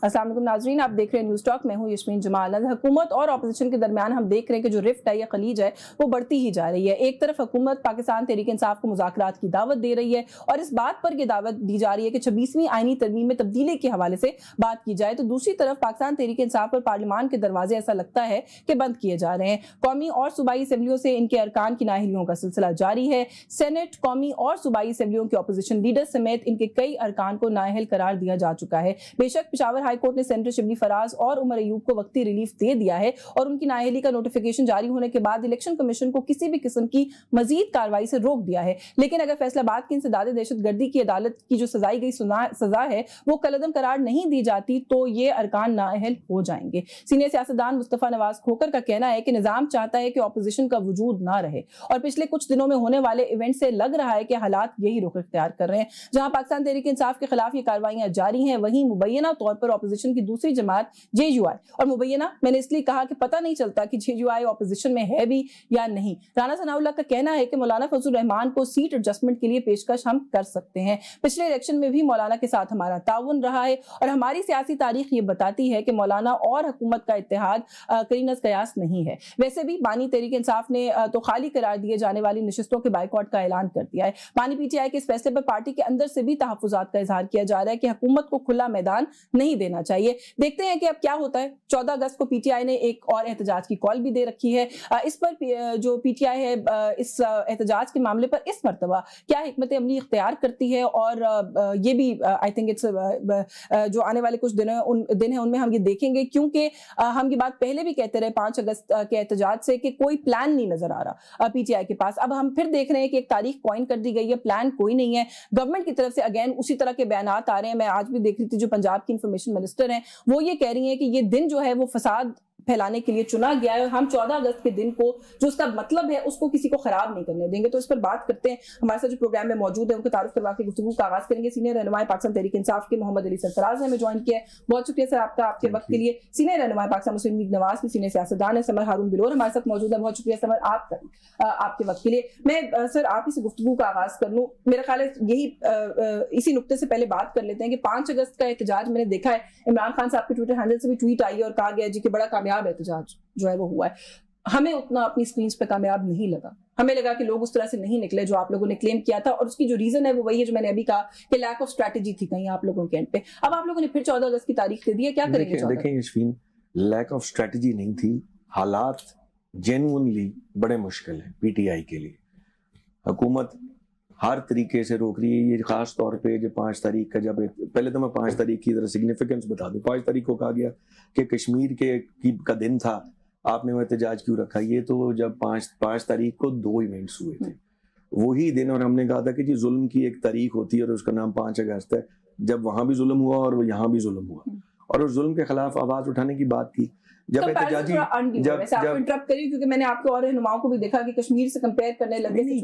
अस्सलाम वालेकुम नाज़रीन, आप देख रहे हैं न्यूज़ टॉक। मैं हूं यस्मीन जमाल। हुकूमत और अपोजिशन के दरमियान हम देख रहे हैं कि जो रिफ्ट है या खलीज है वो बढ़ती ही जा रही है। एक तरफ हुकूमत पाकिस्तान तहरीक इंसाफ को मुज़ाकरात की दावत दे रही है और इस बात पर यह दावत दी जा रही है कि 26वीं आईनी तरमीम में तब्दीली के हवाले से बात की जाए, तो दूसरी तरफ पाकिस्तान तहरीक इंसाफ पर पार्लियामान के दरवाजे ऐसा लगता है कि बंद किए जा रहे हैं। कौमी और सूबाई असम्बलियों से इनके अरकान की नाअहलियों का सिलसिला जारी है। सेनेट, कौमी और सूबाई असम्बलियों के अपोजिशन लीडर समेत इनके कई अरकान को नाअहल करार दिया जा चुका है। बेशक पेशावर हाई कोर्ट ने सेनेटर शिबली फराज और उमर अयूब को वक्ती रिलीफ दे दिया है और उनकी नाअहली का नोटिफिकेशन जारी होने के बाद इलेक्शन कमीशन को किसी भी किस्म की मजीद कार्रवाई से रोक दिया है। लेकिन अगर फैसलाबाद की इंसदाद दहशतगर्दी की अदालत की जो सजाई गई सजा है वो कलअदम करार नहीं दी जाती तो ये अरकान नाअहल हो जाएंगे। सीनियर सियासतदान मुस्तफा नवाज खोकर का कहना है कि निजाम चाहता है कि ऑपोजिशन का वजूद ना रहे और पिछले कुछ दिनों में होने वाले इवेंट से लग रहा है कि हालात यही रुख इख्तियार कर रहे हैं। जहां पाकिस्तान तहरीक इंसाफ के खिलाफ ये कार्रवाइयां जारी हैं, वहीं मुबैना तौर पर ऑपोजिशन की दूसरी जमात JUI, और मुबैना मैंने इसलिए कहा कि पता नहीं चलता कि JUI ऑपोजिशन में है भी या नहीं। राना सनाउल्लाह का कहना है कि मौलाना फजल रहमान को सीट एडजस्टमेंट के लिए पेशकश हम कर सकते हैं। पिछले इलेक्शन में भी मौलाना के साथ हमारा ताउन रहा है और हमारी सियासी तारीख ये बताती है कि मौलाना और हुकूमत का इत्तेहाद करीनस कयास नहीं है। वैसे भी बानी तहरीक इंसाफ ने तो खाली करार दिए जाने वाली नशिस्तों के बाइकआउट का ऐलान कर दिया है। बानी PTI के इस फैसले पर पार्टी के अंदर से भी तहफ्फुज़ात का इजहार किया जा रहा है कि हुकूमत को खुला मैदान नहीं देना चाहिए। देखते हैं कि अब क्या होता है। 14 अगस्त को PTI ने एक और एहतजाज की कॉल भी दे रखी है। इस पर जो PTI है इस एहतजाज के मामले पर इस मरतबा क्या हिकमत अमली इख्तियार करती है और ये भी आई थिंक इट्स जो आने वाले कुछ दिन है उनमें हम ये देखेंगे, क्योंकि हम ये बात पहले भी कहते रहे 5 अगस्त के एहतजाज से कि कोई प्लान नहीं नजर आ रहा PTI के पास। अब हम फिर देख रहे हैं कि एक तारीख कॉइन कर दी गई है, प्लान कोई नहीं है। गवर्नमेंट की तरफ से अगेन उसी तरह के बयानात आ रहे हैं। मैं आज भी देख रही थी, जो पंजाब की इंफॉर्मेशन मिनिस्टर हैं वो ये कह रही हैं कि ये दिन जो है वो फसाद फैलाने के लिए चुना गया है। हम 14 अगस्त के दिन को जो उसका मतलब है उसको किसी को खराब नहीं करने देंगे। तो इस पर बात करते हैं। हमारे साथ जो प्रोग्राम में मौजूद है उनको तारुफ करवा के गुफ्तगू का आगाज करेंगे। सीनियर रहनुमा पाकिस्तान तहरीक इंसाफ के मोहम्मद अली सरफराज ने हमें ज्वाइन किया है। बहुत शुक्रिया सर आपका, आपके वक्त के लिए। सीनियर रहनुमा पाकिस्तान मुस्लिम लीग नवाज की सीनियर सियासतदान है समर हारून बिलोर हमारे साथ मौजूद है। बहुत शुक्रिया समर आपके वक्त के लिए। मैं सर आप ही से गुफ्तगू का आगाज कर लूँ। मेरा ख्याल है यही इसी नुक्ते से पहले बात कर लेते हैं कि 5 अगस्त का एहतजाज मैंने देखा है, इमरान खान साहब के ट्विटर हैंडल से भी ट्वीट आई है और कहा गया जी कि बड़ा कामयाब एहतजाज जो है वो हुआ है। हमें उतना अपनी स्क्रीन पे कामयाब नहीं लगा। हमें लगा कि लोग उस तरह से नहीं निकले जो आप लोगों ने क्लेम किया था, और उसकी जो रीजन है वो वही है जो मैंने अभी कहा कि लैक ऑफ स्ट्रेटजी थी कहीं आप लोगों के एंड पे। अब आप लोगों ने फिर 14 अगस्त की तारीख दे दी है, क्या करेंगे? देखें यशवीन, लैक ऑफ स्ट्रेटजी नहीं थी, हालात जेन्युइनली बड़े मुश्किल है PTI के लिए। हुकूमत हर तरीके से रोक रही है। ये खास तौर पे जो 5 तारीख का, जब पहले तो मैं 5 तारीख की जरा सिग्निफिकेंस बता दूं। 5 तारीख को कहा गया कि कश्मीर का दिन था, आपने वो एहतजाज क्यों रखा? ये तो जब 5 तारीख को 2 इवेंट्स हुए थे वही दिन, और हमने कहा था कि जी जुल्म की एक तारीख होती है और उसका नाम 5 अगस्त है, जब वहां भी जुल्म हुआ और यहाँ भी जुल्म हुआ और उस जुल्म के खिलाफ आवाज उठाने की बात की। जब एहतजाजी इंटरप्ट करी क्योंकि मैंने आपके और रहनुमाओं को भी देखा कि कश्मीर से कंपेयर करने लगे। नहीं,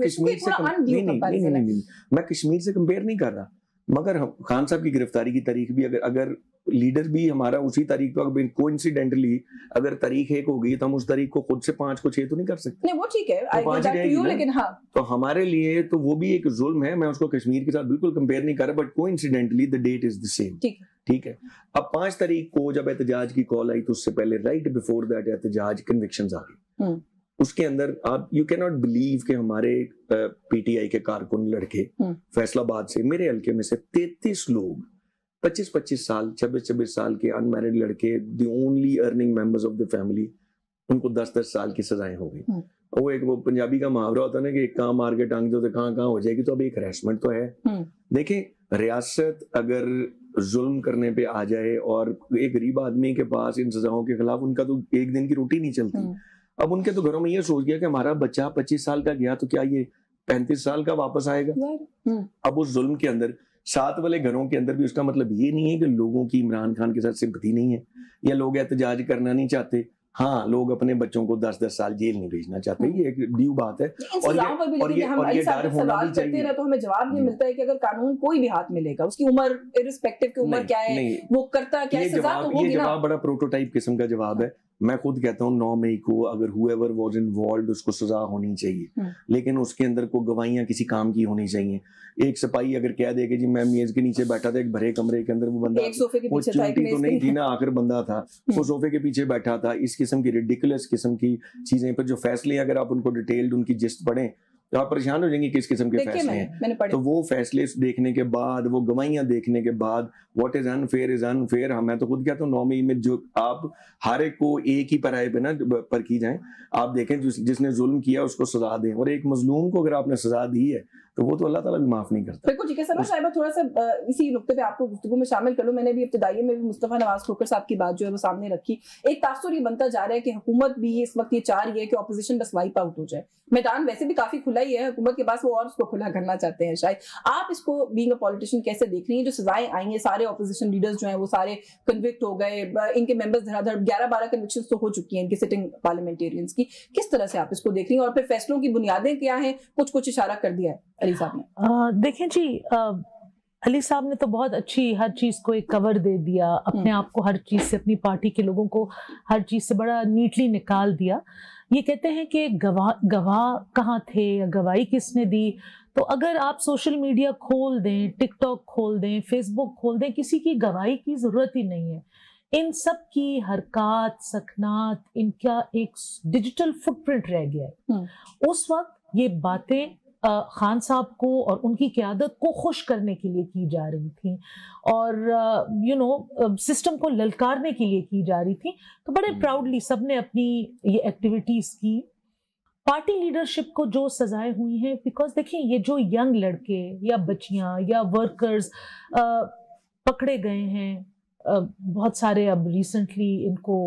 मैं कश्मीर से कंपेयर नहीं कर रहा, मगर खान साहब की गिरफ्तारी की तारीख भी अगर लीडर भी हमारा उसी तारीख पर कोइंसिडेंटली अगर तारीख 1 हो गई तो हम उस तारीख को खुद से 5 को 6 तो नहीं कर सकते। नहीं, वो ठीक है, तो लेकिन हाँ, तो हमारे लिए तो वो भी एक जुल्म है। मैं उसको कश्मीर के साथ बिल्कुल कंपेयर नहीं कर रहा, but coincidentally the date is the same. ठीक है। अब 5 तारीख को जब एहतजाज की कॉल आई तो उससे पहले राइट बिफोर दैट एहतजाज कन्विक्शंस आ गई। उसके अंदर आप यू कैन नॉट बिलीव कि हमारे PTI के कारकुन लड़के फैसलाबाद से, मेरे हल्के में से 33 लोग 25-25 साल 26-26 साल के अनमैरिड लड़के, the only earning members of the family, उनको 10-10 साल की सजाएं हो गई। वो पंजाबी का मुहावरा होता है ना कि एक काम मार के टांग दो तो कहाँ हो जाएगी, तो अब एक हरासमेंट तो है। देखें, रियासत अगर जुल्म करने पे आ जाए और एक गरीब आदमी के पास इन सजाओं के खिलाफ, उनका तो एक दिन की रोटी नहीं चलती। अब उनके तो घरों में ये सोच गया कि हमारा बच्चा 25 साल का गया तो क्या ये 35 साल का वापस आएगा। अब उस जुल्म के अंदर साथ वाले घरों के अंदर भी उसका मतलब ये नहीं है कि लोगों की इमरान खान के साथ सिंपैथी नहीं है या लोग एहतजाज करना नहीं चाहते। हाँ, लोग अपने बच्चों को 10-10 साल जेल नहीं भेजना चाहते, ये एक ड्यू बात है। और ये डर होना भी चाहिए। तो हमें जवाब ये मिलता है कि अगर कानून कोई भी हाथ में लेगा, उसकी उम्र इर्रिस्पेक्टिव की उम्र क्या है, वो करता क्या है, सजा तो होगी ना। ये जवाब बड़ा प्रोटोटाइप किस्म का जवाब है। میں خود کہتا ہوں 9 مئی کو اگر whoever was involved اس کو سزا ہونی چاہیے، لیکن اس کے اندر کو گواہیاں کسی کام کی ہونی چاہیے. ایک سپاہی اگر کہہ دے کہ جی میں میز کے نیچے بیٹھا تھا ایک بھرے کمرے کے اندر، وہ بندہ وہ چونٹی تو نہیں تھی نا، آخر بندہ تھا، وہ صوفے کے پیچھے بیٹھا تھا. اس قسم کی ریڈیکولس قسم کی چیزیں پر جو فیصلے اگر آپ ان کو ڈیٹیلڈ ان کی جسٹ پڑھیں تو آپ پریشان ہو جائیں گے کس قسم کے فیصلے ہیں. تو وہ فیصلے دیکھنے کے بعد، وہ گواہیاں دیکھنے کے بعد what is unfair is unfair. میں تو خود کہتا ہوں 9 مئی میں جو آپ ہر ایک کو ایک ہی پرائے پہ نا پر کی جائیں، آپ دیکھیں جس نے ظلم کیا اس کو سزا دیں، اور ایک مظلوم کو اگر آپ نے سزا دی ہے تو وہ تو اللہ تعالیٰ بھی معاف نہیں کرتا. بالکل ٹھیک ہے سر. صاحبہ تھوڑا سا اسی نقطے پہ آپ کو گفتگو میں شامل کر لوں. میں نے بھی ابتدائی میں بھی مصطفیٰ نواز کھوکھر صاحب کی بات جو ہے وہ سامنے رکھی. ایک تاثر یہ بنتا جا رہا ہے کہ حکومت بھی اس وقت یہ چاہ رہی ہے کہ اپوزیشن بس وائپ آؤٹ ہو جائے. میدان ویسے بھی کافی کھلا ہی ہے حکومت کے پاس، وہ اور اس کو کھلا کرنا چاہتے ہیں شاید. آپ اس کو بینگ اے پولیٹیشین کیسے دیکھ رہی ہیں؟ جو سزائیں آئی ہیں، سارے اپوزیشن لیڈرز جو ہیں وہ سارے کنوکٹ ہو گئے، ان کے ممبرز دھڑا دھڑ 11-12 کنوکشنز تو ہو چکی ہیں ان کے سٹنگ پارلیمنٹیرینز کی. کس طرح سے آپ اس کو دیکھ رہی ہیں؟ اور پھر فیصلوں کی بنیادیں کیا ہیں؟ کچھ اشارہ کر دیا ہے علی صاحب نے. دیکھیں جی، علی صاحب نے تو بہت اچھی ہر چیز کو ایک کور دے دیا، اپنے آپ کو ہر چیز سے، اپنی پارٹی کے لوگوں کو ہر چیز سے بڑا نیٹلی نکال دیا. یہ کہتے ہیں کہ گواہ کہاں تھے یا گواہی کس نے دی؟ تو اگر آپ سوشل میڈیا کھول دیں، ٹک ٹاک کھول دیں، فیس بک کھول دیں، کسی کی گواہی کی ضرورت ہی نہیں ہے. ان سب کی حرکات، سکنات، ان کا ایک ڈیجیٹل فٹ پرنٹ رہ گیا ہے. اس وقت یہ باتیں خان صاحب کو اور ان کی قیادت کو خوش کرنے کے لیے کی جا رہی تھیں، اور سسٹم کو للکارنے کے لیے کی جا رہی تھیں. تو بڑے پراؤڈلی سب نے اپنی یہ ایکٹیویٹیز کی. پارٹی لیڈرشپ کو جو سزائیں ہوئی ہیں، بیکاز دیکھیں یہ جو ینگ لڑکے یا بچیاں یا ورکرز پکڑے گئے ہیں، بہت سارے اب ریسنٹلی ان کو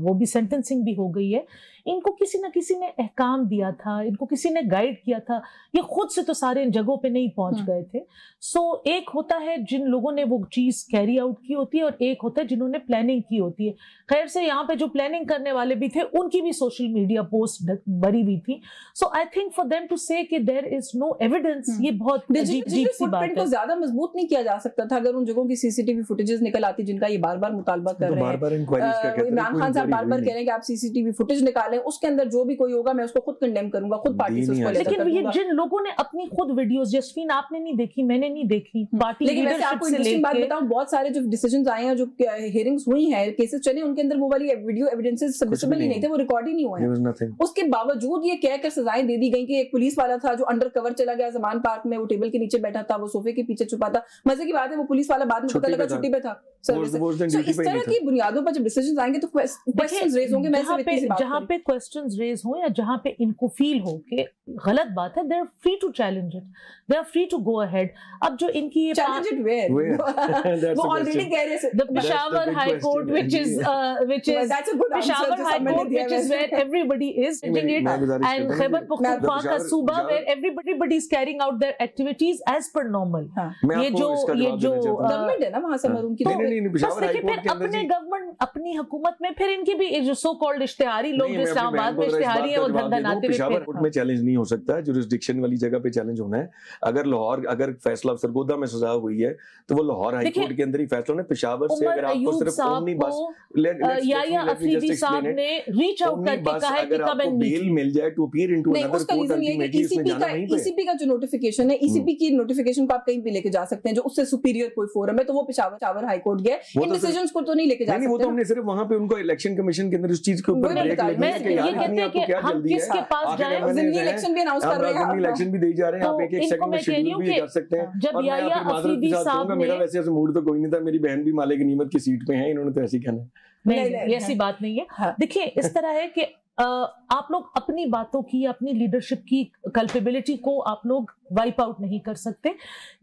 وہ بھی سینٹنسنگ بھی ہو گئی ہے. ان کو کسی نہ کسی نے احکام دیا تھا، ان کو کسی نے گائیڈ کیا تھا. یہ خود سے تو سارے ان جگہوں پہ نہیں پہنچ گئے تھے. سو ایک ہوتا ہے جن لوگوں نے وہ چیز کیری آؤٹ کی ہوتی ہے، اور ایک ہوتا ہے جنہوں نے پلاننگ کی ہوتی ہے. خیر سے یہاں پہ جو پلاننگ کرنے والے بھی تھے ان کی بھی سوشل میڈیا پوسٹ بری ہوئی تھی. So I think for them to say کہ دیر از نو ایویڈنس، یہ بہت عجیب سی بات ہے. کو زیادہ مضبوط نہیں کیا جا سکتا تھا اگر ان جگہوں کی CCTV فوٹیجز نکل آتی جن کا یہ بار بار مطالبہ کر رہے ہیں. عمران خان صاحب بار بار کہہ رہے ہیں کہ آپ CCTV فوٹیج نکالیں، اس کے اندر جو بھی کوئی ہوگا میں اس کو خود کنڈیم کروں گا، خود پارٹی سے اس کو لیتا کروں گا. لیکن یہ جن لوگوں نے اپنی خود ویڈیوز، جسٹین آپ نے نہیں دیکھی، میں نے نہیں دیکھی، پارٹی لیڈرشپ سے لے کے بات بتاؤں، بہت سارے جو ڈیسیجنز آئے ہیں، جو ہیئرنگز ہوئی ہیں، کیسز چلے، ان کے اندر وہ والی ویڈیو ایویڈنسز سبمسیبل ہی نہیں تھے، وہ ریکارڈ ہی نہیں ہوئے ہیں. اس کے باوجود یہ کہہ کر سزائیں دے دی گئیں کہ ایک پولیس والا تھا جو انڈر کور چلا گیا زمان پارک میں، وہ ٹیبل کے نیچے بیٹھا تھا، وہ صوفے کے پیچھے چھپا تھا. مزے کی بات ہے وہ پولیس والا بعد میں پتہ لگا چھٹی پہ تھا. اس طرح کی بنیادوں پر جب ڈیسیجنز آئیں گے تو کوسچنز ریز ہوں گے. جہاں پہ کوسچنز ریز ہوں یا جہاں پہ ان کو فیل ہو کہ غلط بات ہے، they are free to challenge it, they are free to go ahead. اب جو ان کی وہ آلریڈی کہہ رہے ہیں Peshawar high court which is Peshawar High Court which is where everybody is doing it, and Khyber Pakhtunkhwa کا صوبہ where everybody is carrying out their activities as per normal. یہ جو گورنمنٹ ہے نا وہاں سے مرون کی، پھر اپنے گورنمنٹ اپنی حکومت میں پھر ان کی بھی جو سو کالڈ اشتہاری لوگ جو اسلام آباد میں اشتہاری ہیں وہ دھندا ناتے ہوئے پشاور کورٹ میں چیلنج نہیں ہو سکتا، جورسڈکشن والی جگہ پہ چیلنج ہونا ہے. اگر لاہور اگر فیصلہ سرگودا میں سزا ہوئی ہے تو وہ لاہور ہائی کورٹ کے اندر ہی فیصلہ ہونا ہے. پشاور سے اگر آپ کو صرف اومنی بس یا افریدی صاحب نے ریچ آؤٹ کر کے کہا ہے کہ کب اینڈ بیل مل جائے to appear into another court ultimately اس میں جانا نہیں پڑے. ECP کا جو نوٹیفیکیشن ہے، ECP کی نوٹیفیکیشن کو آپ کہیں بھی لے کے جا سکتے ہیں جو اس سے سپیریئر کوئی فورم ہے، تو وہ پشاور ہائی کورٹ گیا. ان ڈیسیجنز کو تو نہیں لے کے جا سکتے. وہ تو ہم نے صرف وہاں پہ ان کو الیکشن کمیشن کے اندر اس چیز کے اوپر بریک لگی ہے کہ یار اتنی آپ کو کیا جلدی ہے، کے پاس جائیں، ضمنی الیکشن بھی اناؤنس کر رہے ہیں، الیکشن بھی دے جا رہے ہیں، آپ ایک سیکنڈ میں شیڈول بھی کر سکتے ہیں. جب یا افریدی صاحب نے، میرا ویسے موڈ تو کوئی نہیں تھا، میری بہن بھی مالک غنیمت کی سیٹ پہ ہیں، انہوں نے تو ایسے ہی کہنا ہے. نہیں، ایسی بات نہیں ہے. دیکھیں اس طرح ہے کہ آپ لوگ اپنی باتوں کی، اپنی لیڈرشپ کی کلپیبلٹی کو آپ لوگ وائپ آؤٹ نہیں کر سکتے.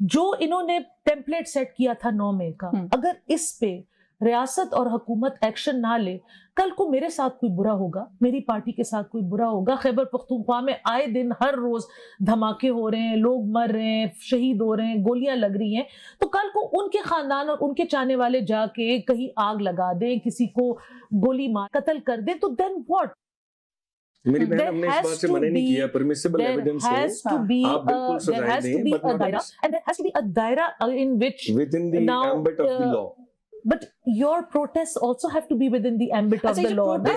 جو انہوں نے ٹیمپلیٹ سیٹ کیا تھا 9 مئی کا، اگر اس پہ ریاست اور حکومت ایکشن نہ لے، کل کو میرے ساتھ کوئی برا ہوگا، میری پارٹی کے ساتھ کوئی برا ہوگا. خیبر پختونخوا میں آئے دن ہر روز دھماکے ہو رہے ہیں، لوگ مر رہے ہیں، شہید ہو رہے ہیں، گولیاں لگ رہی ہیں. تو کل کو ان کے خاندان اور ان کے چاہنے والے جا کے کہیں آگ لگا دیں، کسی کو گولی مار قتل کر دیں، تو دین واٹ؟ میری بہن ہم نے اس بات سے منع نہیں کیا، پرمیسیبل ایویڈنس ہو، آپ بالکل سزائیں دیں، but there has to be a daira in which within the ambit of the law. but your protests also have to be within the ambit of the law. ये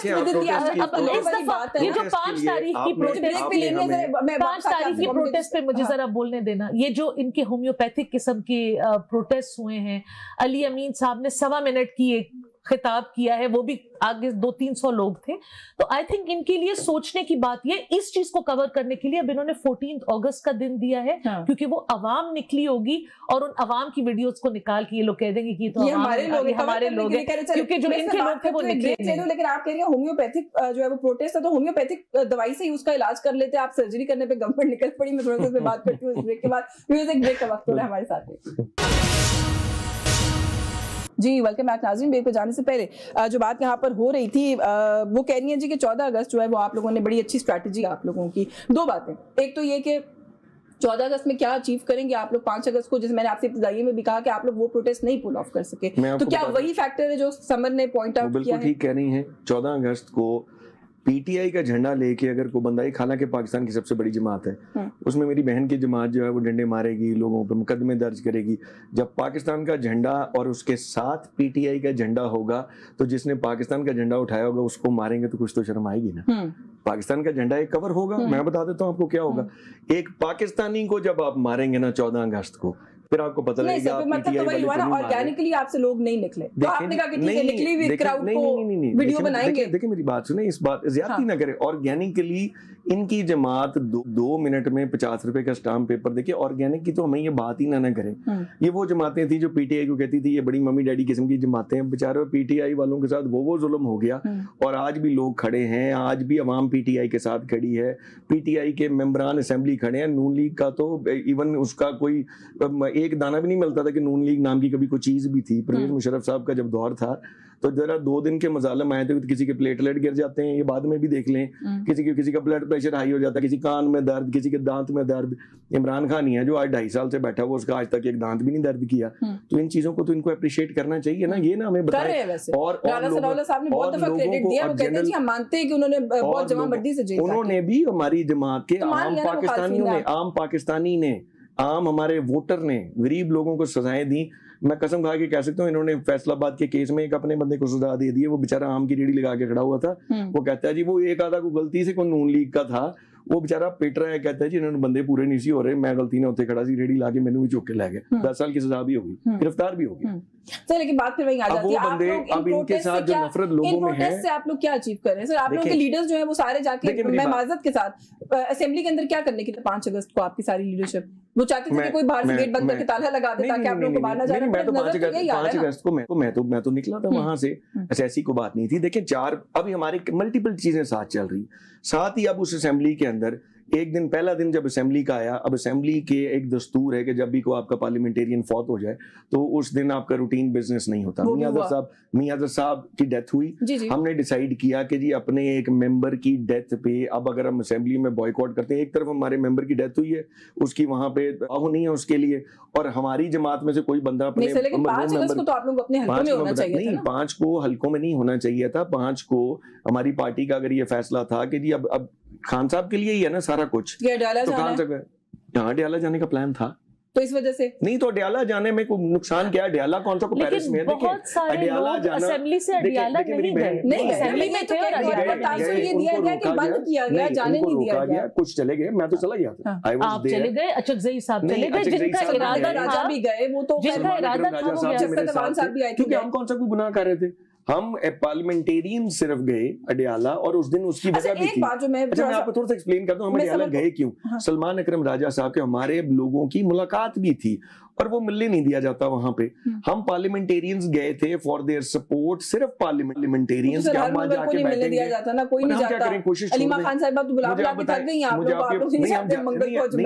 जो 5 तारीख की प्रोटेस्ट पे मुझे जरा बोलने देना, ये जो इनके होम्योपैथिक किस्म के प्रोटेस्ट हुए हैं, अली अमीन साहब ने 1.25 मिनट की एक खिताब किया है, वो भी आगे 200-300 लोग थे, तो आई थिंक इनके लिए सोचने की बात ये, इस चीज को कवर करने के लिए अब इन्होंने 14 अगस्त का दिन दिया है, क्योंकि वो अवाम निकली होगी और उन अवाम की वीडियोस को निकाल के ये लोग कह देंगे कि तो हमारे लोग हैं, क्योंकि जो इनके लोग थे वो निकले नहीं। लेकिन आप कह रही हैं होम्योपैथिक जो है वो प्रोटेस्ट है, तो होम्योपैथिक दवाई से ही उसका इलाज कर लेते, आप सर्जरी करने पे गवर्नमेंट निकल पड़ी। मैं थोड़ा सा इस पे बात करती हूँ इस ब्रेक के बाद, म्यूजिक ब्रेक का वक्त हो रहा है हमारे साथ। जी वेलकम बैक नाज़रीन। ब्रेक पे जाने से पहले जो बात यहाँ पर हो रही थी वो कह रही है जी कि 14 अगस्त जो है वो आप लोगों ने बड़ी अच्छी स्ट्रैटेजी आप लोगों की, 2 बातें, एक तो ये कि 14 अगस्त में क्या अचीव करेंगे आप लोग, 5 अगस्त को जैसे मैंने आपसे इब्तिदाई में भी कहा कि आप लोग वो प्रोटेस्ट नहीं पुल ऑफ कर सके, तो क्या वही फैक्टर है जो समर ने पॉइंट आउट किया है? बिल्कुल ठीक कह रही हैं। 14 अगस्त को पीटीआई का झंडा लेके अगर कोई बंदा, हालांकि पाकिस्तान की सबसे बड़ी जमात है, उसमें मेरी बहन की जमात जो है वो डंडे मारेगी, लोगों पे मुकदमे दर्ज करेगी। जब पाकिस्तान का झंडा और उसके साथ पीटीआई का झंडा होगा, तो जिसने पाकिस्तान का झंडा उठाया होगा उसको मारेंगे तो कुछ तो शर्म आएगी ना। पाकिस्तान का झंडा एक कवर होगा, मैं बता देता हूँ आपको क्या होगा। एक पाकिस्तानी को जब आप मारेंगे ना 14 अगस्त को, फिर आपको पता लगेगा मतलब तो वही हुआ ना, ऑर्गेनिकली आपसे लोग नहीं निकले, तो आपने कहा कि ठीक है निकली हुई क्राउड को वीडियो बनाएंगे। देखिए मेरी बात सुने, इस बात ज्यादती ना करें। ऑर्गेनिकली इनकी जमात 2 मिनट में 50 रुपए का स्टाम्प पेपर, देखिए ऑर्गेनिक की तो हमें ये बात ही ना करें। ये वो जमातें थी जो पीटीआई को कहती थी ये बड़ी मम्मी डैडी किस्म की जमातें हैं, बेचारे पीटीआई वालों के साथ वो जुल्म हो गया, और आज भी लोग खड़े हैं, आज भी अवाम पीटीआई के साथ खड़ी है, पीटीआई के मेंबरान असेंबली खड़े हैं। नून लीग का तो इवन उसका कोई एक दाना भी नहीं मिलता था कि नून लीग नाम की कभी कोई चीज भी थी। परवेज मुशर्रफ साहब का जब दौर था तो जरा 2 दिन के मजालम आए थे, तो किसी के प्लेटलेट गिर जाते हैं, ये बाद में भी देख लें, किसी का ब्लड प्रेशर हाई हो जाता है, किसी कान में दर्द, किसी के दांत में दर्द। इमरान खान ही है जो आज 2.5 साल से बैठा हुआ, उसका आज तक एक दांत भी नहीं दर्द किया। तो इन चीजों को तो इनको अप्रिशिएट करना चाहिए ना, ये ना हमें बताएं। और उन्होंने भी हमारी जमात के आम पाकिस्तानी ने, आम हमारे वोटर ने, गरीब लोगों को सजाएं दी। मैं कसम खा के कह सकता हूँ, इन्होंने फैसलाबाद के केस में एक अपने बंदे को सजा दे दी है, वो बेचारा आम की रेडी लगा के खड़ा हुआ था। वो कहता है जी वो एक आधा को गलती से कोई नून लीग का था, वो बेचारा पिट रहा है, कहता है जी इन्होंने बंदे पूरे नहीं सी हो रहे, मैं गलती ने उत्ते खड़ा सी रेडी लाके मैंने भी चुक के ले गए। 10 साल की सजा भी होगी, गिरफ्तार भी होगी। सर लेकिन बात फिर वही आ जाती है, आप लोग अब इनके साथ जो नफरत लोगों में है, से आप लोग क्या अचीव कर रहे हैं? सर आप लोगों के लीडर्स जो है वो सारे जाके, मैं माजरत के साथ, असेंबली के अंदर क्या करने की थी 5 अगस्त को आपकी सारी लीडरशिप? वो चाहते थे कि कोई बाहर से गेट बंद करके ताला लगा दे ताकि आप लोगों को बाहर ना जाने। मैं तो 5 अगस्त को मैं तो निकला था वहां से, ऐसी कोई बात नहीं थी। देखिए 4 अभी हमारी मल्टीपल चीजें साथ चल रही, साथ ही अब उस असेंबली के अंदर एक दिन, पहला दिन जब असेंबली का आया, अब असेंबली के एक दस्तूर है कि जब भी को आपका पार्लियामेंटेरियन फौत हो जाए तो उस दिन आपका रूटीन बिजनेस नहीं होता। मियां साहब की डेथ हुई, हमने डिसाइड किया कि जी अपने एक मेंबर की डेथ पे अब अगर हम असेंबली में बॉयकॉट करते हैं, एक तरफ हमारे मेंबर की डेथ हुई है, उसकी वहां पे वो नहीं है उसके लिए, और हमारी जमात में से कोई बंदा अपने 5 को हल्कों में नहीं होना चाहिए था। 5 को हमारी पार्टी का अगर ये फैसला था कि जी अब खान साहब के लिए ही है ना सारा कुछ, तो खान साहब यहाँ अडियाला जाने का प्लान था, तो इस वजह से नहीं, तो अडियाला जाने में कोई नुकसान क्या? अडियाला कौन सा को पेरिस में है? बहुत सारे लोग असेंबली से अडियाला नहीं गए, नहीं असेंबली में तो ये दिया गया कि बंद किया गया, जाने नहीं दिया गया। कुछ चले गए, मैं तो चला गया था। आप चले गए, अचकज़ई साहब चले गए, जिनका इरादा राजा भी गए, वो तो जिनका इरादा था वो गया, क्योंकि हम कौन सा कोई गुनाह कर रहे थे, हम पार्लियामेंटेरियन सिर्फ गए अडियाला, और उस दिन उसकी वजह भी थी। मैं आपको थोड़ा सा एक्सप्लेन करता हूँ हम अडियाला गए क्यों। सलमान अकरम राजा साहब के हमारे लोगों की मुलाकात भी थी, और वो मिलने नहीं दिया जाता वहां पे। हम पार्लियामेंटेरियंस गए थे फॉर देयर सपोर्ट, सिर्फ पार्लियामेंटेरियंस के हम जाके बैठेंगे, दिया जाता ना, कोई नहीं जाता। अलीमा खान साहब तो बुला बुला के थक गई, आप लोग नहीं,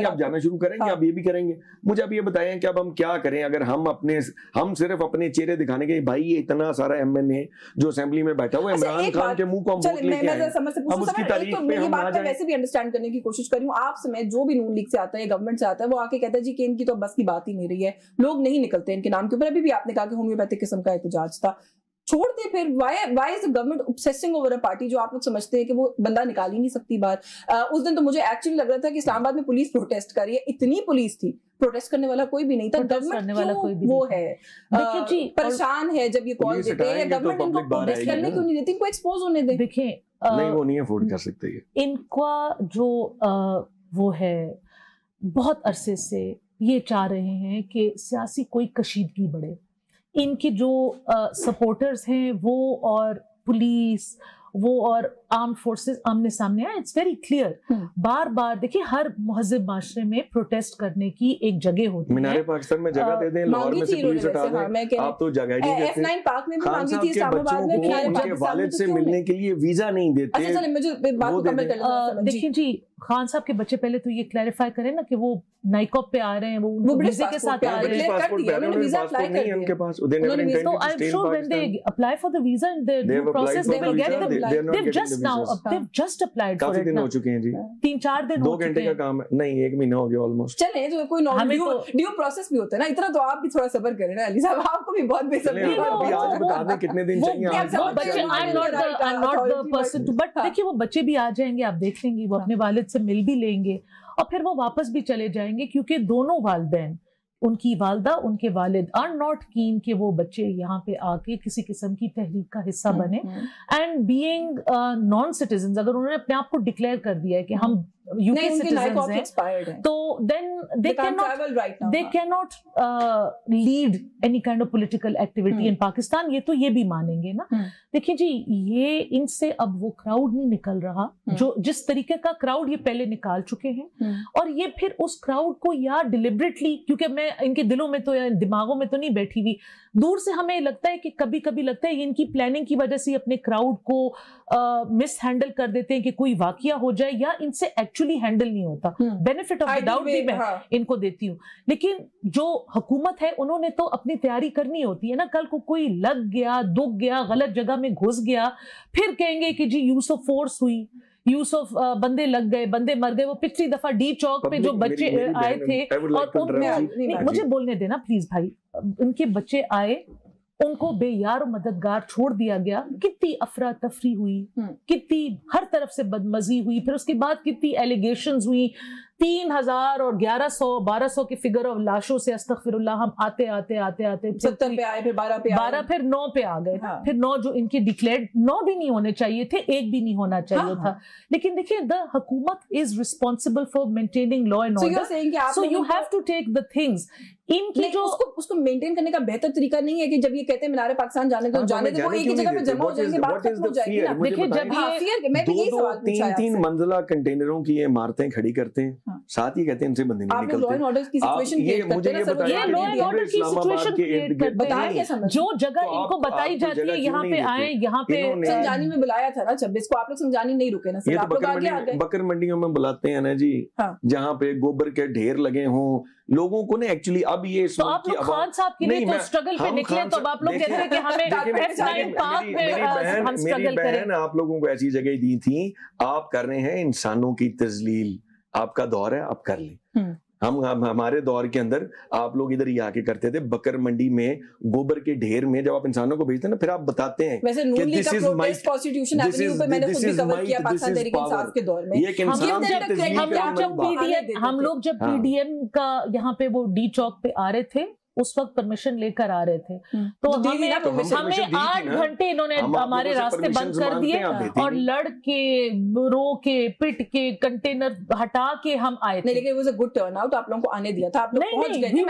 आप जाना शुरू करेंगे, आप ये भी करेंगे। मुझे आप ये बताएं कि अब हम क्या करें, अगर हम सिर्फ अपने चेहरे दिखाने के, भाई ये इतना सारा एमएनए जो असेंबली में बैठा हुआ है, इमरान खान के मुंह को हम वोट लेके आए, अब उसकी तारीफ पे हम आ जाएं। वैसे भी अंडरस्टैंड करने की कोशिश कर रही हूँ आप समेत, जो भी नून लीग से आता है, गवर्नमेंट से आता है, वो आके कहता है जी कि इनकी तो बस की बात ही नहीं रही है, लोग नहीं निकलते इनके नाम के ऊपर। अभी भी आपने कहा कि होम्योपैथिक किस्म का एहतजाज था, छोड़ दे फिर। Why is the government obsessing over a party जो आप लोग समझते हैं कि वो बंदा निकाल ही नहीं सकती बाहर। उस दिन तो मुझे एक्चुअली लग रहा था कि इस्लामाबाद में पुलिस प्रोटेस्ट कर रही है, इतनी पुलिस थी, پروٹیسٹ کرنے والا کوئی بھی نہیں تھا. گورنمنٹ وہ ہے پریشان ہے جب یہ کال دیتے ہیں, گورنمنٹ ان کو پروٹیسٹ کرنے کیوں نہیں دیتی, ان کو ایکسپوز ہونے دیں. دیکھیں نہیں, وہ نہیں افورڈ کر سکتے. ان کا جو وہ ہے بہت عرصے سے یہ چاہ رہے ہیں کہ سیاسی کوئی کشیدگی بڑھے. ان کی جو سپورٹرز ہیں وہ اور پولیس وہ اور آرم فورسز آمنے سامنے آئے. It's very clear. بار بار دیکھیے ہر مہذب معاشرے میں پروٹیسٹ کرنے کی ایک جگہ ہوتی ہے. مینار پاکستان میں جگہ دے دیں, لاہور میں سے پولیس ہٹا دیں, آپ تو جگہ ہی نہیں دیتے. F9 پارک میں بھی خان مانگی صاحب تھی, کے اسلام آباد میں بھی. بچوں کو ان کے والد سے ملنے کے لیے ویزا نہیں دیتے. اچھا چلیں مجھے بات مکمل کر لیں. دیکھیں جی, خان صاحب کے بچے پہلے تو یہ کلیریفائی کریں نا کہ وہ نائکوپ پہ آ رہے ہیں, وہ ویزے کے ساتھ آ رہے ہیں. So I'm sure when they apply for the visa in the process they will get the, they've just applied for it. کافی دن ہو چکے ہیں جی, 3-4 دن 2 گھنٹے کا کام ہے. نہیں 1 مہینہ ہو گیا آلموسٹ. چلیں جو کوئی ڈیو پروسیس بھی ہوتا ہے نا, اتنا تو آپ بھی تھوڑا صبر کریں نا علی صاحب, آپ کو بھی بہت بے صبری ہے. آج بتا دیں کتنے دن چاہیے. I'm not the person to, but دیکھیے وہ بچے بھی آ جائیں گے, آپ دیکھ لیں گے, وہ اپنے والد سے مل بھی لیں گے اور پھر وہ واپس بھی چلے جائیں گے, کیونکہ دونوں والدین, ان کی والدہ ان کے والد are not keen کہ وہ بچے یہاں پہ آ کے کسی قسم کی تحریک کا حصہ بنے. اینڈ بینگ نان سٹیزنز, اگر انہوں نے اپنے آپ کو ڈکلیئر کر دیا ہے کہ ہم UK citizens ہیں, تو then they cannot lead any kind of political activity in Pakistan. یہ تو یہ بھی مانیں گے نا. دیکھیں جی, یہ ان سے اب وہ کراؤڈ نہیں نکل رہا جو جس طریقے کا کراؤڈ یہ پہلے نکال چکے ہیں, اور یہ پھر اس کراؤڈ کو یا ڈیلیبریٹلی, کیونکہ میں ان کے دلوں میں تو یا دماغوں میں تو نہیں بیٹھی ہوئی, دور سے ہمیں لگتا ہے کہ کبھی کبھی لگتا ہے یہ ان کی پلاننگ کی وجہ سے اپنے کراؤڈ کو مس ہینڈل کر دیتے ہیں کہ کوئی واقعہ ہو جائے, یا ان سے ایکچولی ہینڈل نہیں ہوتا. بینیفٹ آف ڈاؤٹ بھی میں ان کو دیتی ہوں, لیکن جو حکومت ہے انہوں نے تو اپنی تیاری کرنی ہوتی ہے نا. کل کو کوئی لگ گیا, دکھ گیا, غلط جگہ میں گھس گیا, پھر کہیں گے کہ جی یوز آف فورس ہوئی, یوز آف بندے لگ گئے, بندے مر گئے. وہ پچھلی دفعہ ڈی چوک پہ جو بچے آئے تھے, اور مجھے بولنے دینا پلیز بھائی, ان کے بچے آئے, ان کو بے یار و مددگار چھوڑ دیا گیا, کتنی افراتفری ہوئی, کتنی ہر طرف سے بدمزی ہوئی, پھر اس کے بعد کتنی ایلیگیشنز ہوئی. 3000 اور 1100 1200 کی فگر آف لاشوں سے استغفر اللہ ہم آتے 70 پہ آئے, پھر 12 پہ 12, پھر 9 پہ آ گئے, پھر 9 جو ان کے ڈکلیئرڈ 9 بھی نہیں ہونے چاہیے تھے, 1 بھی نہیں ہونا چاہیے تھا. لیکن دیکھیے the حکومت is responsible for maintaining law and order, so you have to take the things. ان کی جو اس کو مینٹین کرنے کا بہتر طریقہ نہیں ہے کہ جب یہ کہتے ہیں مینار پاکستان جانے تو جانے دیں, وہ ایک ہی جگہ پہ جمع ہو جائیں گے, بات ختم ہو جائے گی نا. دیکھیں جب یہ میں بھی یہی سوال پوچھا ہے, 3 منزلہ کنٹینروں کی یہ عمارتیں کھڑی کرتے ہیں, ساتھ ہی کہتے ہیں ان سے بندے نہیں نکلتے. آپ لا اینڈ آرڈر کی سچویشن کریٹ کرتے ہیں سر, یہ لا اینڈ آرڈر کی سچویشن کریٹ کرتے ہیں. جو جگہ ان کو بتائی جاتی ہے یہاں پہ آئیں, یہاں پہ سنجانی میں بلایا تھا نا 26 کو, آپ لوگ سنجانی نہیں رکے نا سر, آپ لوگ آگے آ گئے. بکر منڈیوں میں بلاتے ہیں نا جی, جہاں پہ گوبر کے ڈھیر لگے ہوں لوگوں کو. نے ایکچولی اب یہ تو آپ لوگ خان صاحب کے لیے تو اسٹرگل پہ نکلے, تو آپ لوگ کہتے ہیں کہ ہمیں ہم اسٹرگل کریں. آپ لوگوں کو ایسی جگہ دی تھی, آپ کر رہے ہیں انسانوں کی تذلیل. آپ کا دور ہے, آپ کر لیں. ہمارے دور کے اندر آپ لوگ ادھر ہی آ کے کرتے تھے, بکر منڈی میں گوبر کے ڈھیر میں جب آپ انسانوں کو بھیجتے ہیں نا, پھر آپ بتاتے ہیں ویسے نون لیگ کا پروٹیسٹ کانسٹیٹیوشن ایونیو پہ میں نے خود بھی کور کیا پاکستان تحریک انصاف کے دور میں. ہم لوگ جب پی ڈی ایم کا یہاں پہ وہ ڈی چوک پہ آ رہے تھے, اس وقت پرمیشن لے کر آ رہے تھے, تو ہمیں 8 گھنٹے انہوں نے ہمارے راستے بند کر دیے, اور لڑ کے رو کے پٹ کے کنٹینر ہٹا کے ہم آئے تھے. لیکن it was a good turnout, آپ لوگوں کو آنے دیا تھا, آپ لوگ پہنچ گئے تھے.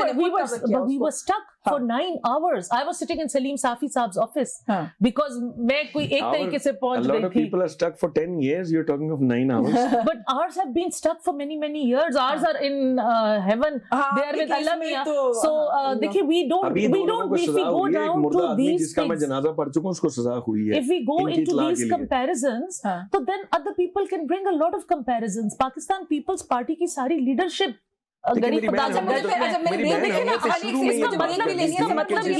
We were stuck for 9 hours. I was sitting in Salim Safi Saab's office because میں کوئی ایک طریقے سے پہنچ گئی تھی. A lot of people are stuck for 10 years. You're talking of 9 hours. But ours have been stuck for many years. Ours are in heaven. They are with Allah Mia. So دیکھیے we don't if we go down to these جس کا میں جنازہ پڑھ چکا ہوں اس کو سزا ہوئی ہے. If we go into these comparisons, تو then other people can bring a lot of comparisons. Pakistan People's Party کی ساری leadership مطلب یہ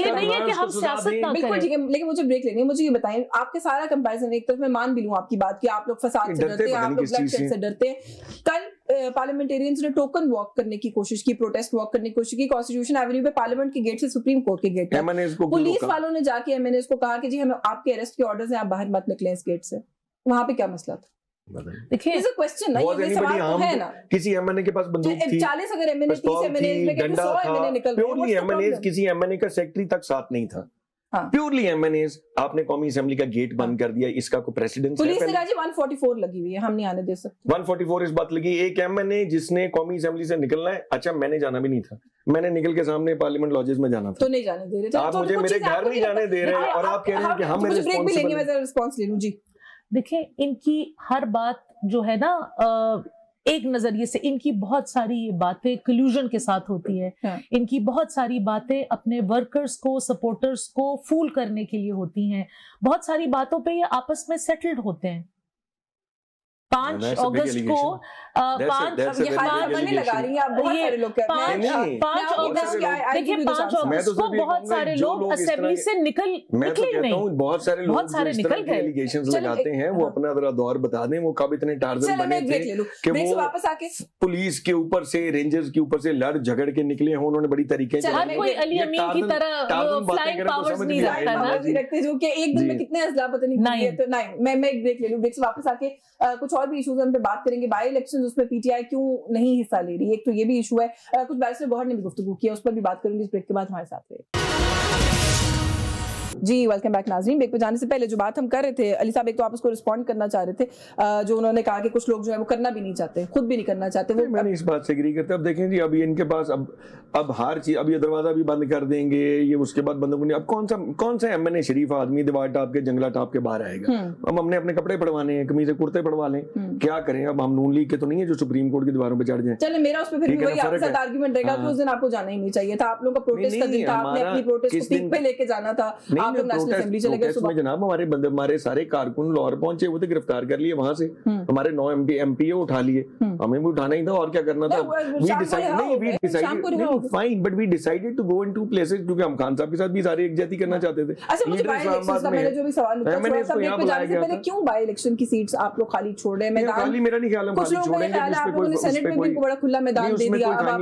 نہیں ہے کہ ہم سیاست نہ کریں. لیکن مجھے بریک لینی ہے, مجھے یہ بتائیں, آپ کے سارا کمپیریزن ایک طرف میں مان بھی لوں آپ کی بات کہ آپ لوگ فساد سے ڈرتے ہیں, آپ لوگ بلڈ شیڈ سے ڈرتے ہیں. کل پارلیمنٹیرینز نے ٹوکن واک کرنے کی کوشش کی, پروٹیسٹ واک کرنے کی کوشش کی کانسٹیٹیوشن ایونیو پہ, پارلیمنٹ کے گیٹ سے سپریم کورٹ کے گیٹ تک. پولیس والوں نے جا کے ایم این اے کو کہا کہ جی ہمیں آپ کے اریسٹ کے آرڈرز ہیں, آپ باہر مت نکلیں اس گیٹ سے. وہاں پہ کیا مسئلہ تھا؟ देखिए इट्स अ क्वेश्चन ना, ये सवाल तो है ना, किसी एमएनए के पास बंदूक थी, 40 अगर एमएनए 30 एमएनए में के 100 एमएनए निकल गए, प्योरली एमएनए, किसी एमएनए का सेक्रेटरी तक साथ नहीं था, प्योरली एमएनए। आपने कौमी असेंबली का गेट बंद कर दिया, इसका कोई प्रेसिडेंस? पुलिस ने कहा जी 144 लगी हुई है, हम नहीं आने दे सकते। 144 इस बात लगी, एक एमएनए जिसने कौमी असेंबली से निकलना है, अच्छा मैंने जाना भी नहीं था, मैंने निकल के सामने पार्लियामेंट लॉजेस में जाना था, तो नहीं जाने दे रहे, आप मुझे मेरे घर नहीं जाने दे रहे, और आप कह रहे हैं कि हम ब्रेक भी लेंगे, मैं जरा रिस्पांस ले लूं जी। देखिए इनकी हर बात जो है ना, एक नजरिए से इनकी बहुत सारी बातें कल्यूजन के साथ होती है, इनकी बहुत सारी बातें अपने वर्कर्स को, सपोर्टर्स को फूल करने के लिए होती हैं, बहुत सारी बातों पे ये आपस में सेटल्ड होते हैं। 5 अगस्त को 5 अगस्त को बहुत सारे लोग असेंबली से निकले नहीं, बहुत सारे लोग निकल गए, एलिगेशंस लगाते हैं, वो अपना जरा दौर बता दें, वो कब इतने टार्गेट बने थे कि वो वापस आके पुलिस के ऊपर से, रेंजर्स के ऊपर से लड़ झगड़ के निकले हैं, उन्होंने बड़ी तरीके से, कोई अली अमीन की तरह फ्लाइंग पावर्स नहीं रखता ना, जो कि एक दिन में कितने असला पता नहीं, तो नहीं मैं एक ब्रेक ले लूं, ब्रेक से वापस आके कुछ और भी इश्यूज हम पे बात करेंगे। बाई इलेक्शंस, उसमें पीटीआई क्यों नहीं हिस्सा ले रही है, एक तो ये भी इशू है, कुछ बैरिस्टर गौहर ने भी गुफ्तगू किया, उस पर भी बात करेंगे। इस ब्रेक के बाद हमारे साथ रहे जी। वेलकम बैक नाज़रीन। ब्रेक पे जाने से पहले जो बात हम कर रहे थे, अली साहब एक तो आप उसको रिस्पॉन्ड करना चाह रहे थे, जो उन्होंने कहा कि कुछ लोग जो है वो करना भी नहीं चाहते, खुद भी नहीं करना चाहते, वो मैंने इस बात से एग्री करते। अब देखें जी, अभी इनके पास अब हर चीज, अब ये दरवाजा भी बंद कर देंगे, ये उसके बाद बंद होंगे, अब कौन सा एमएनए शरीफ आदमी दीवार टाप के, जंगला टाप के बाहर आएगा? हम हमने अपने कपड़े पड़वाने हैं, कमीज़े कुर्ते पड़वा लें, क्या करें? अब हम नून लीग के तो नहीं है जो सुप्रीम कोर्ट की दीवारों पे चढ़ जाए। चले, मेरा उस पे फिर वही आपके साथ आर्गुमेंट रहेगा कि उस दिन आपको जाना ही नहीं चाहिए था, आप लोगों का प्रोटेस्ट का दिन था, आपने अपनी प्रोटेस्ट को पीक पे लेके जाना था, आप लोग नेशनल असेंबली चले गए सुबह। जनाब हमारे सारे कारकुन लाहौर पहुंचे, वो तो गिरफ्तार कर लिए वहां से, हमारे 9 एमपी उठा लिए, हमें भी उठाना ही था, और क्या करना था? Fine, but we decided to go into places, क्योंकि हम खान साहब के साथ भी सारे एक जाति करना चाहते थे। अच्छा, मुझे बाय इलेक्शन का मैंने जो भी सवाल पूछा, ब्रेक पे जाने से पहले क्यों बाय इलेक्शन की सीट्स आप लोग खाली छोड़ रहे हैं? मैदान खाली, मेरा नहीं ख्याल हम खाली छोड़ेंगे, आप लोगों ने सेनेट में भी इनको बड़ा खुला मैदान दे दिया।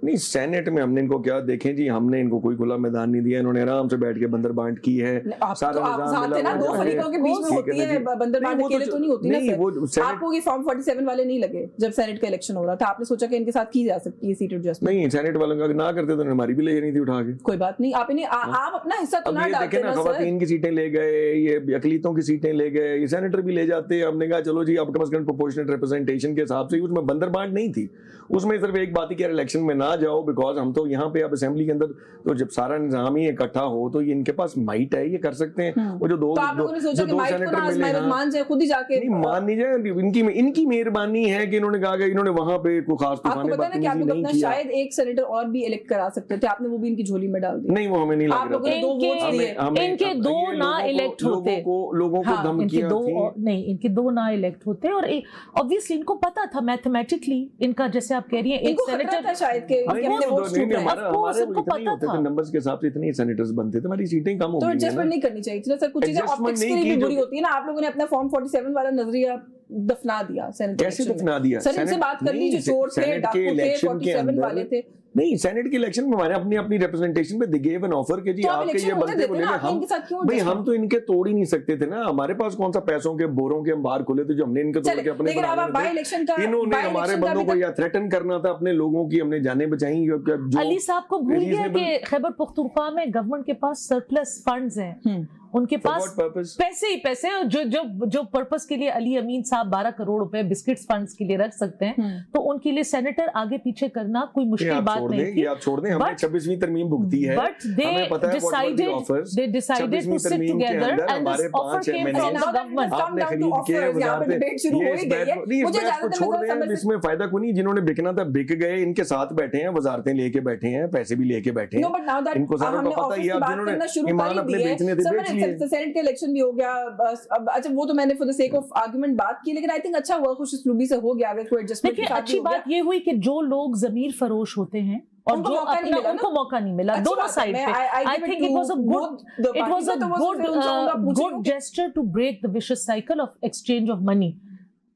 नहीं, सेनेट में हमने इनको क्या, देखें जी, हमने इनको कोई खुला मैदान नहीं दिया, इन्होंने आराम से बैठ के बंदर बांट की है, सारा निजाम दो फरीकों के बीच में होती है, बंदरबांट अकेले तो नहीं होती ना सर। आपको ये फॉर्म 47 वाले नहीं लगे जब सेनेट का इलेक्शन हो रहा था, आपने सोचा कि इनके साथ की जा सकती है सीट एडजस्टमेंट? नहीं, सेनेट वालों का ना करते तो हमारी भी ले जानी थी उठा के। कोई बात नहीं, आप अपना हिस्सा तो ना डालते ना सर। ख़वातीन की सीटें ले गए, ये अकलीतों की सीटें ले गए, ये सेनेटर भी ले जाते। हमने कहा चलो जी, अब कम से कम प्रोपोर्शनल रिप्रेजेंटेशन के हिसाब से, उसमें बंदरबांट नहीं थी, उसमें सिर्फ एक बात ही कि इलेक्शन में ना जाओ, बिकॉज हम तो यहाँ पे अब असेंबली के अंदर तो जब सारा निजाम ही इकट्ठा हो तो ये इनके पास माइट है, ये कर सकते हैं। वो जो दो सेनेटर मिले, मान जाए खुद ही जाके, मान नहीं जाए, इनकी मेहरबानी है कि इन्होंने कहा कि इन्होंने वहां पे कोई खास तूफान नहीं किया। शायद एक सेनेटर और भी इलेक्ट करा सकते थे, आपने वो भी इनकी झोली में डाल दी। नहीं, वो हमें नहीं लग रहा। आप लोगों ने 2 वोट्स दिए, इनके 2 ना इलेक्ट होते, लोगों को धमकियां थी, नहीं इनके 2 ना इलेक्ट होते, और ऑब्वियसली इनको पता था मैथमेटिकली इनका, जैसे आप कह रही हैं, एक सेनेटर शायद के उनको पता था, नंबर्स के हिसाब से इतने सेनेटर्स बनते थे, हमारी सीटें कम हो गई। तो एडजस्टमेंट नहीं करनी चाहिए थी ना सर, कुछ चीजें ऑप्टिक्स के लिए भी बुरी होती है ना। आप लोगों ने अपना फॉर्म 47 वाला नजरिया दफना दिया सेनेट। कैसे दफना दिया? सर इनसे बात कर लीजिए, चोर थे, डाकू थे, 47 वाले थे। नहीं, सेनेट के इलेक्शन में हमारे अपनी रिप्रेजेंटेशन पे दे गिव एन ऑफर के जी आपके ये बंदे बोले हम भाई हम तो इनके तोड़ ही नहीं सकते थे ना, हमारे पास कौन सा पैसों के बोरों के हम बाहर खोले थे जो हमने इनके तोड़ के अपने इन्होंने हमारे बंदों को या थ्रेटन करना था, अपने लोगों की हमने जाने बचाई। अली साहब को भूल गया कि खैबर पख्तूनख्वा में गवर्नमेंट के पास सरप्लस फंड्स हैं, उनके पास पैसे ही पैसे, जो पर्पस के लिए अली अमीन साहब 12 करोड़ रुपए बिस्किट्स फंड्स के लिए रख सकते हैं, तो उनके लिए सेनेटर आगे पीछे करना कोई मुश्किल बात नहीं थी। आप छोड़ दें, हमने 26वीं तरमीम भुगती है, but they decided to sit together and this offer came from the government। आपने खरीद के वजारतें, इसमें फायदा कोई नहीं, जिन्होंने बिकना था बिक गए, इनके साथ बैठे हैं, वजारतें लेके बैठे हैं, पैसे भी लेके बैठे हैं, इनको सारा पता ही है। जिन्होंने ईमान अपने बेचने थे बेच लिए। सेनेट का इलेक्शन भी हो गया, अच्छा वो तो मैंने for the sake of argument बात की, लेकिन आई थिंक अच्छा हुआ, खुश उसलूबी से हो गया, अगर कोई एडजस्टमेंट। देखिए अच्छी बात ये हुई कि जो लोग ज़मीर फरोश होते हैं और जो उनको मौका नहीं मिला दोनों साइड पे, I think it was a good gesture to break the vicious cycle of exchange of money.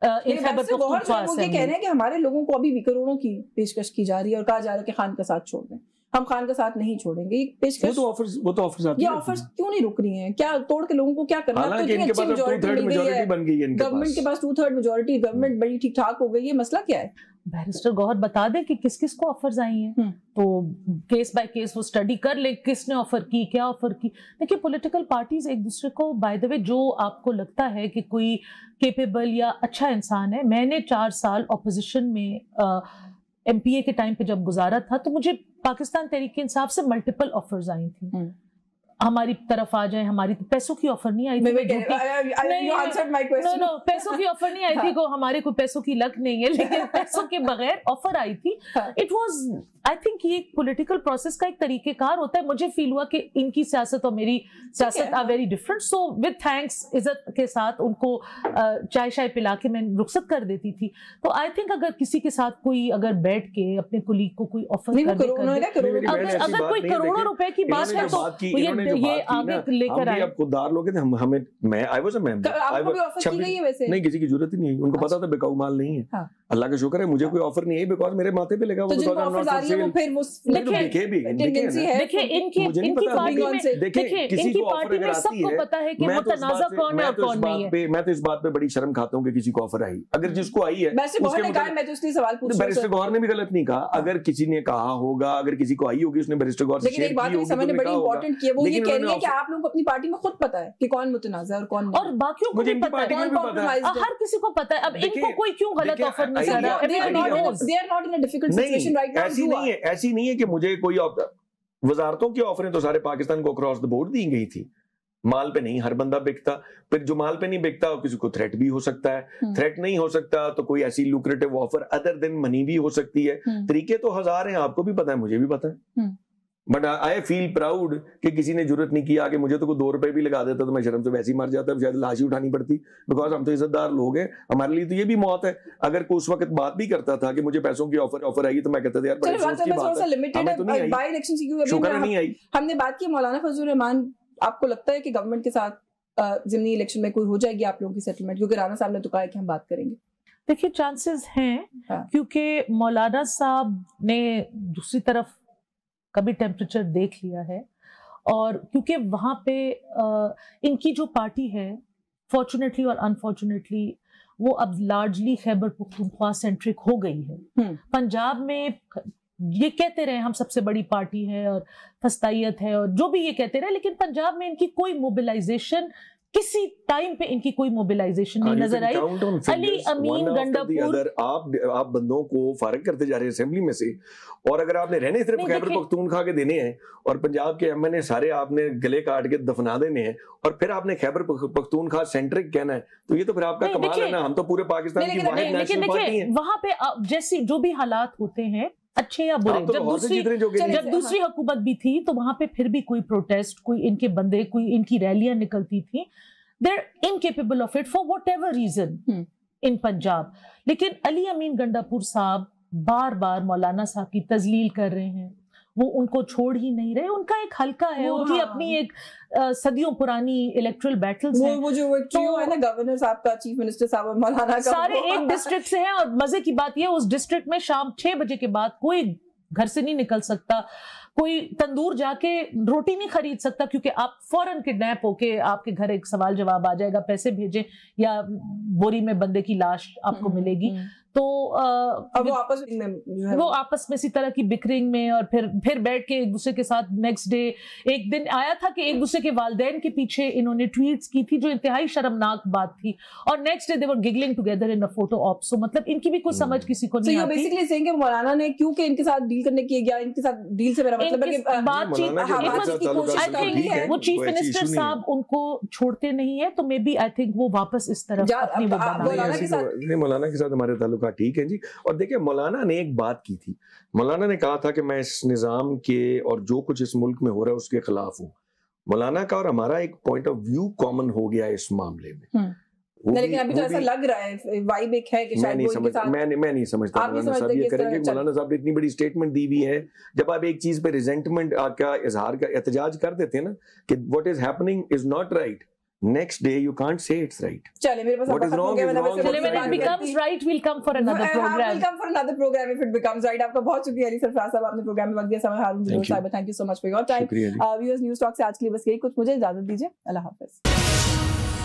इन खैबर पख्तूनख्वा से कह रहे हैं कि हमारे लोगों को अभी भी करोड़ों की पेशकश की जा रही है और कहा जा रहा है कि खान का साथ छोड़ दें। ہم خان کا ساتھ نہیں چھوڑیں گے. وہ تو آفرز آتی ہیں. یہ آفرز کیوں نہیں رک رہی ہیں؟ کیا توڑ کے لوگوں کو کیا کرنا؟ حالانکہ ان کے پاس 2/3 میجورٹی بن گئی ہے, گورنمنٹ کے پاس 2/3 میجورٹی, گورنمنٹ بڑی ٹھیک ٹھاک ہو گئی ہے. مسئلہ کیا ہے؟ بیرسٹر گوہر بتا دیں کہ کس کس کو آفرز آئی ہیں, تو کیس بائی کیس وہ اسٹڈی کر لیں کس نے آفر کی, کیا آفر کی. دیکھیے پولیٹیکل پارٹیز ایک دوسرے کو, بائی دا وے جو آپ کو لگتا ہے کہ کوئی کیپیبل یا اچھا انسان ہے, میں نے 4 سال اپوزیشن میں ایم پی اے کے ٹائم پہ جب گزارا تھا تو مجھے پاکستان تحریک انصاف سے ملٹیپل آفرز آئی تھیں. ہماری طرف آ جائیں, ہماری پیسوں کی آفر نہیں آئی تھی, پیسوں کی آفر نہیں آئی تھی, کو ہمارے کوئی پیسوں کی لک نہیں ہے, لیکن پیسوں کے بغیر آفر آئی تھی. اٹ واز آئی تھنک یہ پولیٹیکل پروسیس کا ایک طریقہ کار ہوتا ہے. مجھے فیل ہوا کہ ان کی سیاست اور میری سیاست are very different, so with thanks عزت کے ساتھ ان کو چائے شائے پلا کے میں رخصت کر دیتی تھی. تو آئی تھنک اگر کسی کے ساتھ کوئی اگر بیٹھ کے اپنے کولیگ کو کوئی آفر اگر کوئی کروڑوں روپے کی بات ہے تو یہ آگے لے کر آئے. اب خوددار لوگ ہیں, ہمیں میں آئی واز اے ممبر, نہیں کسی کی ضرورت ہی نہیں, ان کو پتا تھا بیکاؤ مال نہیں ہے. اللہ کا شکر ہے مجھے کوئی آفر نہیں ہے بیکاز میرے ماتھے پہ لگا. میں تو اس بات پہ بڑی شرم کھاتا ہوں کہ کسی کو آفر آئی, اگر جس کو آئی ہے. بیرسٹر گوہر نے بھی غلط نہیں کہا, اگر کسی نے کہا ہوگا, اگر کسی کو آئی ہوگی اس نے بیرسٹر گوہر سے شیئر کی ہوگی. وہ یہ کہہ رہی ہے کہ آپ لوگوں کو اپنی پارٹی میں خود پتا ہے کہ کون متنازع اور کون, اور باقیوں کو بھی پتا ہے, ہر کسی کو پتا ہے. اب ان کو کوئی کیوں غلط آفر نہیں کر رہا؟ ایسی نہیں ہے کہ مجھے کوئی وزارتوں کی آفریں تو سارے پاکستان کو اکراس دا بورڈ دی گئی تھی. مال پہ نہیں ہر بندہ بکتا, پھر جو مال پہ نہیں بکتا کسی کو تھریٹ بھی ہو سکتا ہے, تھریٹ نہیں ہو سکتا تو کوئی ایسی لوکریٹو آفر ادر دین منی بھی ہو سکتی ہے. طریقے تو ہزار ہیں, آپ کو بھی پتا ہے, مجھے بھی پتا ہے. بٹ آئی فیل پراؤڈ کہ کسی نے ضرورت نہیں کیا کہ مجھے تو کوئی 2 روپے بھی لگا دیتا تو میں شرم سے ویسے ہی مر جاتا, شاید لاش ہی اٹھانی پڑتی, بیکاز ہم تو عزت دار لوگ ہیں. ہمارے لیے تو یہ بھی موت ہے. اگر کوئی اس وقت بات بھی کرتا تھا کہ مجھے پیسوں کی آفر آئی تو میں کہتا تھا یار بڑے افسوس کی بات ہے, ہمیں تو نہیں آئی, شکر نہیں آئی. ہم نے بات کی مولانا فضل الرحمان, آپ کو لگتا ہے کہ گورنمنٹ کے ساتھ ضمنی الیکشن میں کوئی ہو جائے گی آپ لوگوں کی سیٹلمنٹ؟ کیونکہ رانا صاحب نے تو کہا کہ ہم بات کریں گے. دیکھیے چانسز ہیں, کیونکہ مولانا صاحب نے دوسری طرف کبھی ٹیمپریچر دیکھ لیا ہے, اور کیونکہ وہاں پہ ان کی جو پارٹی ہے فارچونیٹلی اور انفارچونیٹلی وہ اب لارجلی خیبر پختونخوا سینٹرک ہو گئی ہے. پنجاب میں یہ کہتے رہے ہم سب سے بڑی پارٹی ہے اور فستائیت ہے اور جو بھی یہ کہتے رہے, لیکن پنجاب میں ان کی کوئی موبیلائزیشن کسی ٹائم پہ ان کی کوئی موبیلائزیشن نہیں نظر آئی. علی امین گنڈاپور, آپ بندوں کو فارغ کرتے جا رہے ہیں اسمبلی میں سے, اور اگر آپ نے رہنے صرف خیبر پختونخوا کے دینے ہیں اور پنجاب کے ایم این اے سارے آپ نے گلے کاٹ کے دفنا دینے ہیں, اور پھر آپ نے خیبر پختونخوا سینٹرک کہنا ہے, تو یہ تو پھر آپ کا کمال ہے نا. ہم تو پورے پاکستان کی واحد نیشنل پارٹی ہیں. وہاں پہ جیسی جو بھی حالات ہوتے ہیں اچھے یا برے, جب دوسری حکومت بھی تھی تو وہاں پہ پھر بھی کوئی پروٹیسٹ, کوئی ان کے بندے, کوئی ان کی ریلیاں نکلتی تھیں. They're incapable of it for whatever reason in Punjab. لیکن علی امین گنڈاپور صاحب بار بار مولانا صاحب کی تذلیل کر رہے ہیں, وہ ان کو چھوڑ ہی نہیں رہے. ان کا ایک حلقہ ہے, ان کی اپنی ایک صدیوں پرانی الیکٹرل بیٹلز ہیں. وہ جو ٹریو ہے نا, گورنر صاحب کا, چیف منسٹر صاحب اور مولانا کا, سارے ایک ڈسٹرکٹ سے ہیں. اور مزے کی بات یہ, اس ڈسٹرکٹ میں شام 6 بجے کے بعد کوئی گھر سے نہیں نکل سکتا, کوئی تندور جا کے روٹی نہیں خرید سکتا, کیونکہ آپ فوراً کڈنیپ ہو کے آپ کے گھر ایک سوال جواب آ جائے گا, پیسے بھیجیں یا بوری میں بندے کی لاش آپ کو ملے گی. تو وہ آپس میں اسی طرح کی بکرنگ میں, اور پھر بیٹھ کے ایک دوسرے کے ساتھ نیکسٹ ڈے ایک دن آیا تھا کہ ایک دوسرے کے والدین کے پیچھے انہوں نے ٹویٹس کی تھی جو انتہائی شرمناک بات تھی, اور next day they were giggling together in a photo op. So مطلب ان کی بھی کوئی سمجھ کسی کو نہیں آتی. بیسیکلی سینگ کہ مولانا نے کیونکہ ان کے ساتھ ڈیل کرنے کی, یا ان کے ساتھ ڈیل سے میرا مطلب ہے کہ بات چیت, وہ چیف منسٹر صاحب ان کو چھوڑتے نہیں ہے, تو مے بی آئی تھنک وہ واپس اس طرف اپنی وہ بنا. مولانا کے ساتھ ہمارے تعلقات ٹھیک ہیں جی. اور دیکھیں مولانا نے ایک بات کی تھی, مولانا نے کہا تھا کہ میں اس نظام کے اور جو کچھ اس ملک میں ہو رہا ہے اس کے خلاف ہوں. مولانا کا اور ہمارا ایک پوائنٹ آف ویو کامن ہو گیا ہے اس معاملے میں, لیکن ابھی تو ایسا لگ رہا ہے وائب ایک ہے کہ شاید میں نہیں سمجھتا مولانا صاحب یہ کریں گے. مولانا صاحب نے اتنی بڑی اسٹیٹمنٹ دی ہوئی ہے, جب آپ ایک چیز پہ ریزنٹمنٹ کا اظہار کا احتجاج کر دیتے ہیں نا کہ what is happening is not right, next day you can't say it's right. चले मेरे पास What is wrong is wrong. चले when it becomes right we'll come for another program. We'll come for another program if it becomes right. आपका बहुत शुक्रिया अली सरफराज साहब, आपने programme में वक्त दिया समय। हारून ज़रूर साहब, thank you so much for your time. शुक्रिया जी। व्यूअर्स न्यूज़ टॉक से आज के लिए बस यही कुछ, मुझे इजाजत दीजिए, अल्लाह हाफिज।